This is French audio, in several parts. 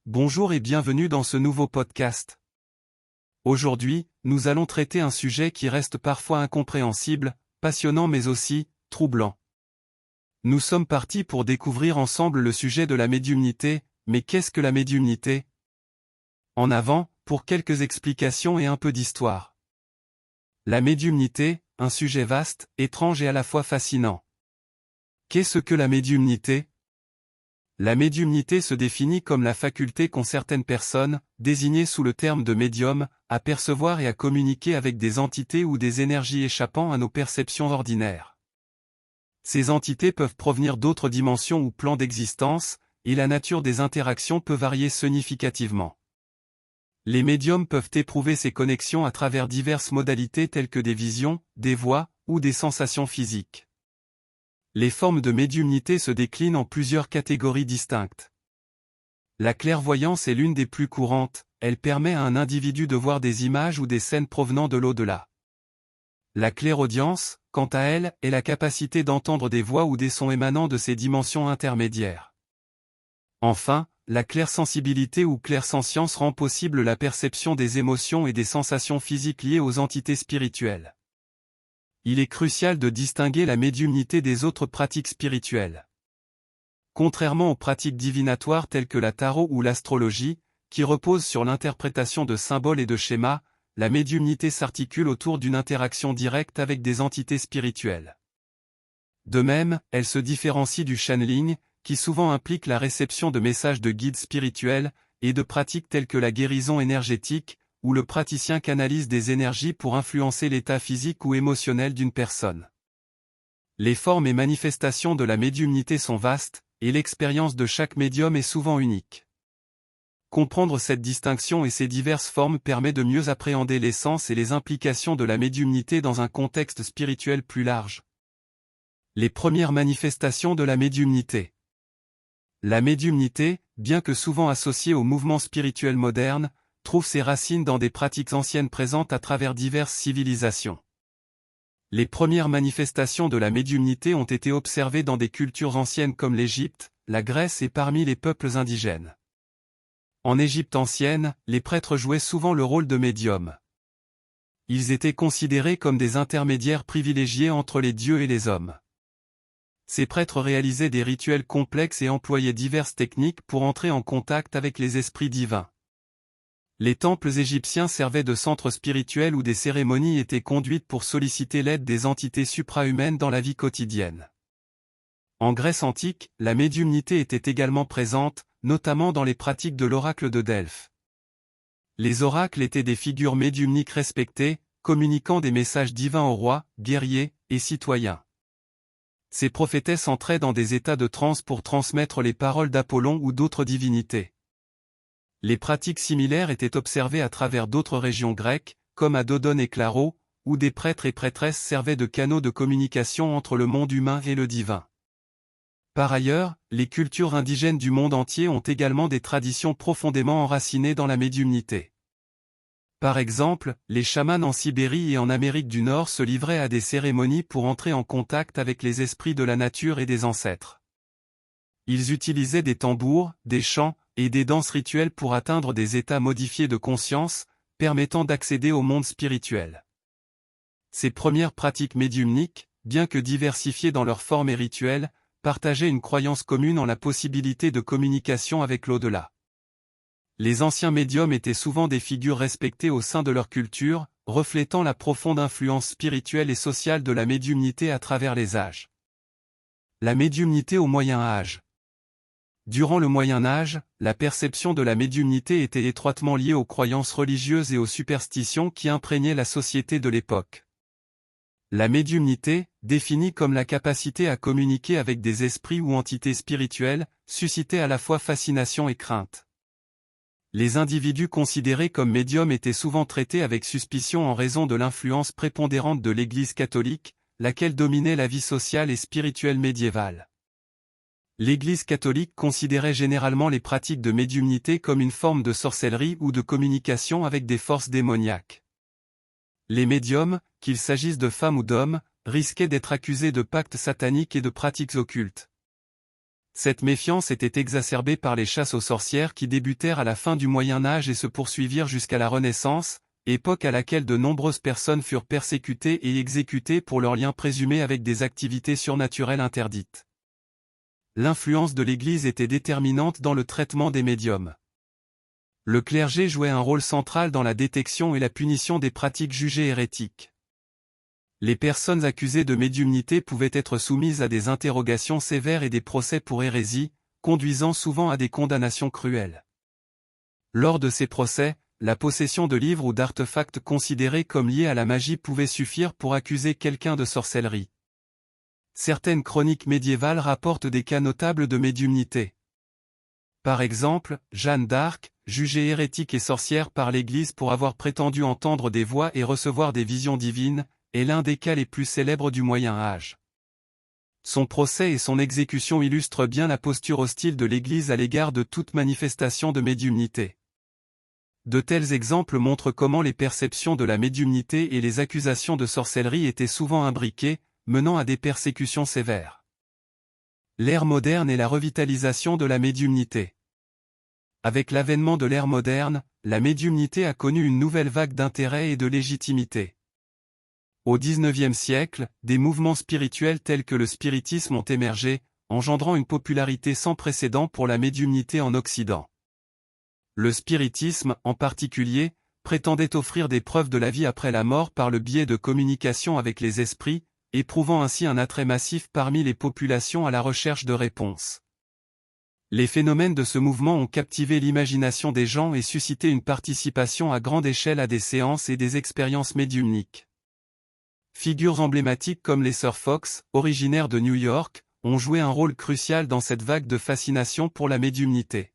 Bonjour et bienvenue dans ce nouveau podcast. Aujourd'hui, nous allons traiter un sujet qui reste parfois incompréhensible, passionnant mais aussi troublant. Nous sommes partis pour découvrir ensemble le sujet de la médiumnité, mais qu'est-ce que la médiumnité? En avant, pour quelques explications et un peu d'histoire. La médiumnité, un sujet vaste, étrange et à la fois fascinant. Qu'est-ce que la médiumnité? La médiumnité se définit comme la faculté qu'ont certaines personnes, désignées sous le terme de médium, à percevoir et à communiquer avec des entités ou des énergies échappant à nos perceptions ordinaires. Ces entités peuvent provenir d'autres dimensions ou plans d'existence, et la nature des interactions peut varier significativement. Les médiums peuvent éprouver ces connexions à travers diverses modalités telles que des visions, des voix, ou des sensations physiques. Les formes de médiumnité se déclinent en plusieurs catégories distinctes. La clairvoyance est l'une des plus courantes, elle permet à un individu de voir des images ou des scènes provenant de l'au-delà. La clairaudience, quant à elle, est la capacité d'entendre des voix ou des sons émanant de ces dimensions intermédiaires. Enfin, la clairsensibilité ou clairsentience rend possible la perception des émotions et des sensations physiques liées aux entités spirituelles. Il est crucial de distinguer la médiumnité des autres pratiques spirituelles. Contrairement aux pratiques divinatoires telles que la tarot ou l'astrologie, qui reposent sur l'interprétation de symboles et de schémas, la médiumnité s'articule autour d'une interaction directe avec des entités spirituelles. De même, elle se différencie du channeling, qui souvent implique la réception de messages de guides spirituels, et de pratiques telles que la guérison énergétique, où le praticien canalise des énergies pour influencer l'état physique ou émotionnel d'une personne. Les formes et manifestations de la médiumnité sont vastes, et l'expérience de chaque médium est souvent unique. Comprendre cette distinction et ses diverses formes permet de mieux appréhender l'essence et les implications de la médiumnité dans un contexte spirituel plus large. Les premières manifestations de la médiumnité. La médiumnité, bien que souvent associée au mouvement spirituel moderne, trouve ses racines dans des pratiques anciennes présentes à travers diverses civilisations. Les premières manifestations de la médiumnité ont été observées dans des cultures anciennes comme l'Égypte, la Grèce et parmi les peuples indigènes. En Égypte ancienne, les prêtres jouaient souvent le rôle de médiums. Ils étaient considérés comme des intermédiaires privilégiés entre les dieux et les hommes. Ces prêtres réalisaient des rituels complexes et employaient diverses techniques pour entrer en contact avec les esprits divins. Les temples égyptiens servaient de centres spirituels où des cérémonies étaient conduites pour solliciter l'aide des entités suprahumaines dans la vie quotidienne. En Grèce antique, la médiumnité était également présente, notamment dans les pratiques de l'oracle de Delphes. Les oracles étaient des figures médiumniques respectées, communiquant des messages divins aux rois, guerriers et citoyens. Ces prophétesses entraient dans des états de transe pour transmettre les paroles d'Apollon ou d'autres divinités. Les pratiques similaires étaient observées à travers d'autres régions grecques, comme à Dodone et Claro, où des prêtres et prêtresses servaient de canaux de communication entre le monde humain et le divin. Par ailleurs, les cultures indigènes du monde entier ont également des traditions profondément enracinées dans la médiumnité. Par exemple, les chamans en Sibérie et en Amérique du Nord se livraient à des cérémonies pour entrer en contact avec les esprits de la nature et des ancêtres. Ils utilisaient des tambours, des chants, et des danses rituelles pour atteindre des états modifiés de conscience, permettant d'accéder au monde spirituel. Ces premières pratiques médiumniques, bien que diversifiées dans leur forme et rituels, partageaient une croyance commune en la possibilité de communication avec l'au-delà. Les anciens médiums étaient souvent des figures respectées au sein de leur culture, reflétant la profonde influence spirituelle et sociale de la médiumnité à travers les âges. La médiumnité au Moyen Âge. Durant le Moyen Âge, la perception de la médiumnité était étroitement liée aux croyances religieuses et aux superstitions qui imprégnaient la société de l'époque. La médiumnité, définie comme la capacité à communiquer avec des esprits ou entités spirituelles, suscitait à la fois fascination et crainte. Les individus considérés comme médiums étaient souvent traités avec suspicion en raison de l'influence prépondérante de l'Église catholique, laquelle dominait la vie sociale et spirituelle médiévale. L'Église catholique considérait généralement les pratiques de médiumnité comme une forme de sorcellerie ou de communication avec des forces démoniaques. Les médiums, qu'il s'agisse de femmes ou d'hommes, risquaient d'être accusés de pactes sataniques et de pratiques occultes. Cette méfiance était exacerbée par les chasses aux sorcières qui débutèrent à la fin du Moyen Âge et se poursuivirent jusqu'à la Renaissance, époque à laquelle de nombreuses personnes furent persécutées et exécutées pour leurs liens présumés avec des activités surnaturelles interdites. L'influence de l'Église était déterminante dans le traitement des médiums. Le clergé jouait un rôle central dans la détection et la punition des pratiques jugées hérétiques. Les personnes accusées de médiumnité pouvaient être soumises à des interrogations sévères et des procès pour hérésie, conduisant souvent à des condamnations cruelles. Lors de ces procès, la possession de livres ou d'artefacts considérés comme liés à la magie pouvait suffire pour accuser quelqu'un de sorcellerie. Certaines chroniques médiévales rapportent des cas notables de médiumnité. Par exemple, Jeanne d'Arc, jugée hérétique et sorcière par l'Église pour avoir prétendu entendre des voix et recevoir des visions divines, est l'un des cas les plus célèbres du Moyen Âge. Son procès et son exécution illustrent bien la posture hostile de l'Église à l'égard de toute manifestation de médiumnité. De tels exemples montrent comment les perceptions de la médiumnité et les accusations de sorcellerie étaient souvent imbriquées, menant à des persécutions sévères. L'ère moderne et la revitalisation de la médiumnité. Avec l'avènement de l'ère moderne, la médiumnité a connu une nouvelle vague d'intérêt et de légitimité. Au XIXe siècle, des mouvements spirituels tels que le spiritisme ont émergé, engendrant une popularité sans précédent pour la médiumnité en Occident. Le spiritisme, en particulier, prétendait offrir des preuves de la vie après la mort par le biais de communication avec les esprits, éprouvant ainsi un attrait massif parmi les populations à la recherche de réponses. Les phénomènes de ce mouvement ont captivé l'imagination des gens et suscité une participation à grande échelle à des séances et des expériences médiumniques. Figures emblématiques comme les Sœurs Fox, originaires de New York, ont joué un rôle crucial dans cette vague de fascination pour la médiumnité.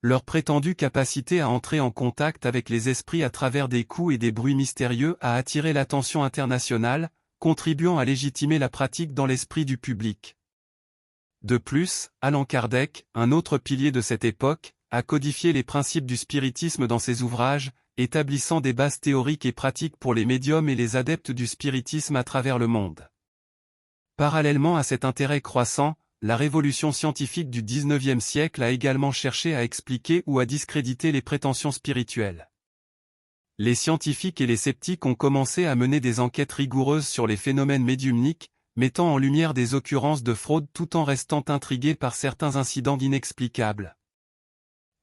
Leur prétendue capacité à entrer en contact avec les esprits à travers des coups et des bruits mystérieux a attiré l'attention internationale, contribuant à légitimer la pratique dans l'esprit du public. De plus, Allan Kardec, un autre pilier de cette époque, a codifié les principes du spiritisme dans ses ouvrages, établissant des bases théoriques et pratiques pour les médiums et les adeptes du spiritisme à travers le monde. Parallèlement à cet intérêt croissant, la révolution scientifique du XIXe siècle a également cherché à expliquer ou à discréditer les prétentions spirituelles. Les scientifiques et les sceptiques ont commencé à mener des enquêtes rigoureuses sur les phénomènes médiumniques, mettant en lumière des occurrences de fraude tout en restant intrigués par certains incidents inexplicables.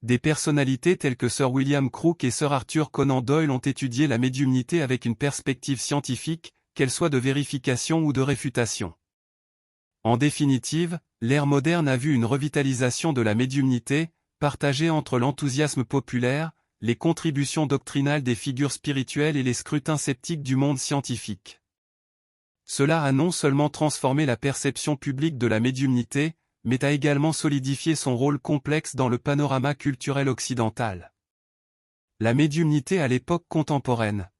Des personnalités telles que Sir William Crook et Sir Arthur Conan Doyle ont étudié la médiumnité avec une perspective scientifique, qu'elle soit de vérification ou de réfutation. En définitive, l'ère moderne a vu une revitalisation de la médiumnité, partagée entre l'enthousiasme populaire, les contributions doctrinales des figures spirituelles et les scrutins sceptiques du monde scientifique. Cela a non seulement transformé la perception publique de la médiumnité, mais a également solidifié son rôle complexe dans le panorama culturel occidental. La médiumnité à l'époque contemporaine.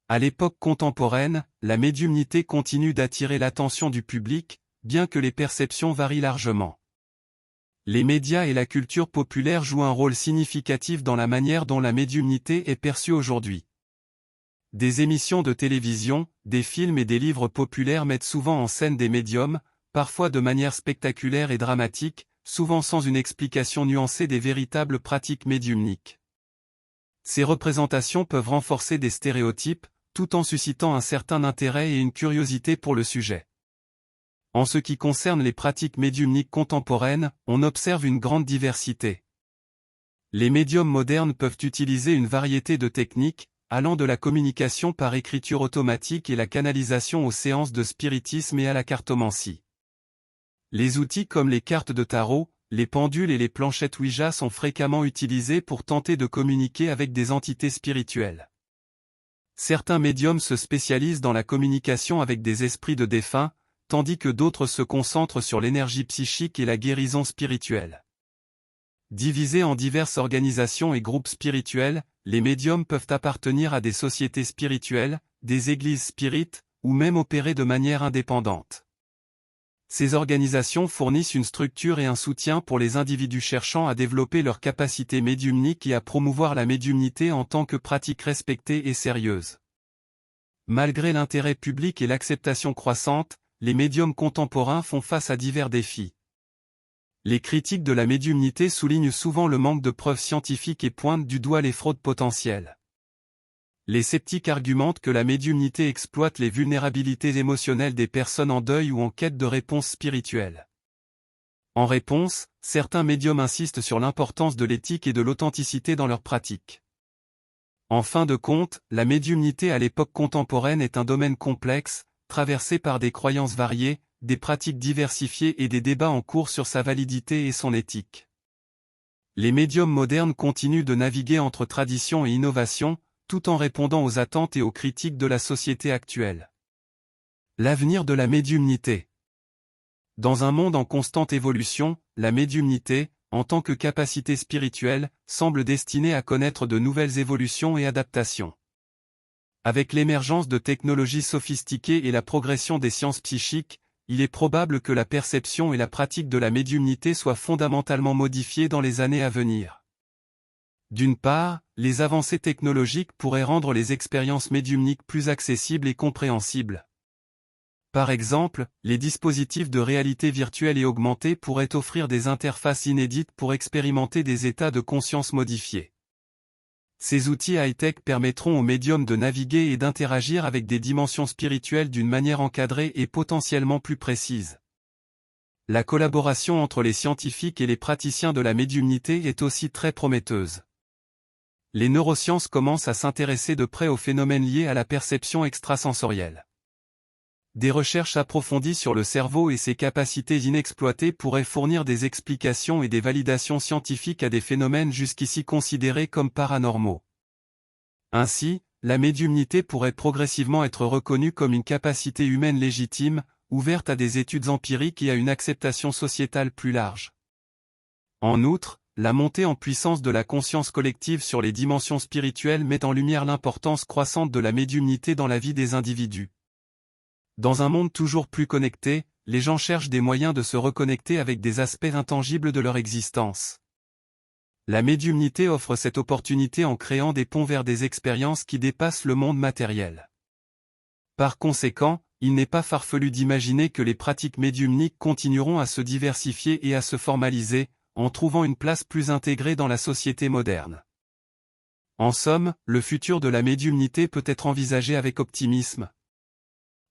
À l'époque contemporaine, la médiumnité continue d'attirer l'attention du public, bien que les perceptions varient largement. Les médias et la culture populaire jouent un rôle significatif dans la manière dont la médiumnité est perçue aujourd'hui. Des émissions de télévision, des films et des livres populaires mettent souvent en scène des médiums, parfois de manière spectaculaire et dramatique, souvent sans une explication nuancée des véritables pratiques médiumniques. Ces représentations peuvent renforcer des stéréotypes, tout en suscitant un certain intérêt et une curiosité pour le sujet. En ce qui concerne les pratiques médiumniques contemporaines, on observe une grande diversité. Les médiums modernes peuvent utiliser une variété de techniques, allant de la communication par écriture automatique et la canalisation aux séances de spiritisme et à la cartomancie. Les outils comme les cartes de tarot, les pendules et les planchettes Ouija sont fréquemment utilisés pour tenter de communiquer avec des entités spirituelles. Certains médiums se spécialisent dans la communication avec des esprits de défunts, tandis que d'autres se concentrent sur l'énergie psychique et la guérison spirituelle. Divisés en diverses organisations et groupes spirituels, les médiums peuvent appartenir à des sociétés spirituelles, des églises spirites, ou même opérer de manière indépendante. Ces organisations fournissent une structure et un soutien pour les individus cherchant à développer leurs capacités médiumniques et à promouvoir la médiumnité en tant que pratique respectée et sérieuse. Malgré l'intérêt public et l'acceptation croissante, les médiums contemporains font face à divers défis. Les critiques de la médiumnité soulignent souvent le manque de preuves scientifiques et pointent du doigt les fraudes potentielles. Les sceptiques argumentent que la médiumnité exploite les vulnérabilités émotionnelles des personnes en deuil ou en quête de réponses spirituelles. En réponse, certains médiums insistent sur l'importance de l'éthique et de l'authenticité dans leurs pratiques. En fin de compte, la médiumnité à l'époque contemporaine est un domaine complexe, traversé par des croyances variées, des pratiques diversifiées et des débats en cours sur sa validité et son éthique. Les médiums modernes continuent de naviguer entre tradition et innovation, tout en répondant aux attentes et aux critiques de la société actuelle. L'avenir de la médiumnité. Dans un monde en constante évolution, la médiumnité, en tant que capacité spirituelle, semble destinée à connaître de nouvelles évolutions et adaptations. Avec l'émergence de technologies sophistiquées et la progression des sciences psychiques, il est probable que la perception et la pratique de la médiumnité soient fondamentalement modifiées dans les années à venir. D'une part, les avancées technologiques pourraient rendre les expériences médiumniques plus accessibles et compréhensibles. Par exemple, les dispositifs de réalité virtuelle et augmentée pourraient offrir des interfaces inédites pour expérimenter des états de conscience modifiés. Ces outils high-tech permettront aux médiums de naviguer et d'interagir avec des dimensions spirituelles d'une manière encadrée et potentiellement plus précise. La collaboration entre les scientifiques et les praticiens de la médiumnité est aussi très prometteuse. Les neurosciences commencent à s'intéresser de près aux phénomènes liés à la perception extrasensorielle. Des recherches approfondies sur le cerveau et ses capacités inexploitées pourraient fournir des explications et des validations scientifiques à des phénomènes jusqu'ici considérés comme paranormaux. Ainsi, la médiumnité pourrait progressivement être reconnue comme une capacité humaine légitime, ouverte à des études empiriques et à une acceptation sociétale plus large. En outre, la montée en puissance de la conscience collective sur les dimensions spirituelles met en lumière l'importance croissante de la médiumnité dans la vie des individus. Dans un monde toujours plus connecté, les gens cherchent des moyens de se reconnecter avec des aspects intangibles de leur existence. La médiumnité offre cette opportunité en créant des ponts vers des expériences qui dépassent le monde matériel. Par conséquent, il n'est pas farfelu d'imaginer que les pratiques médiumniques continueront à se diversifier et à se formaliser, en trouvant une place plus intégrée dans la société moderne. En somme, le futur de la médiumnité peut être envisagé avec optimisme.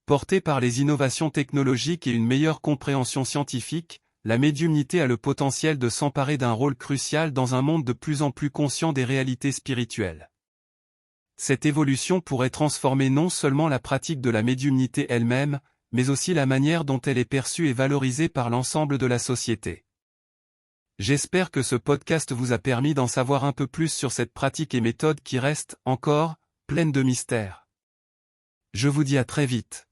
Portée par les innovations technologiques et une meilleure compréhension scientifique, la médiumnité a le potentiel de s'emparer d'un rôle crucial dans un monde de plus en plus conscient des réalités spirituelles. Cette évolution pourrait transformer non seulement la pratique de la médiumnité elle-même, mais aussi la manière dont elle est perçue et valorisée par l'ensemble de la société. J'espère que ce podcast vous a permis d'en savoir un peu plus sur cette pratique et méthode qui reste, encore, pleine de mystères. Je vous dis à très vite.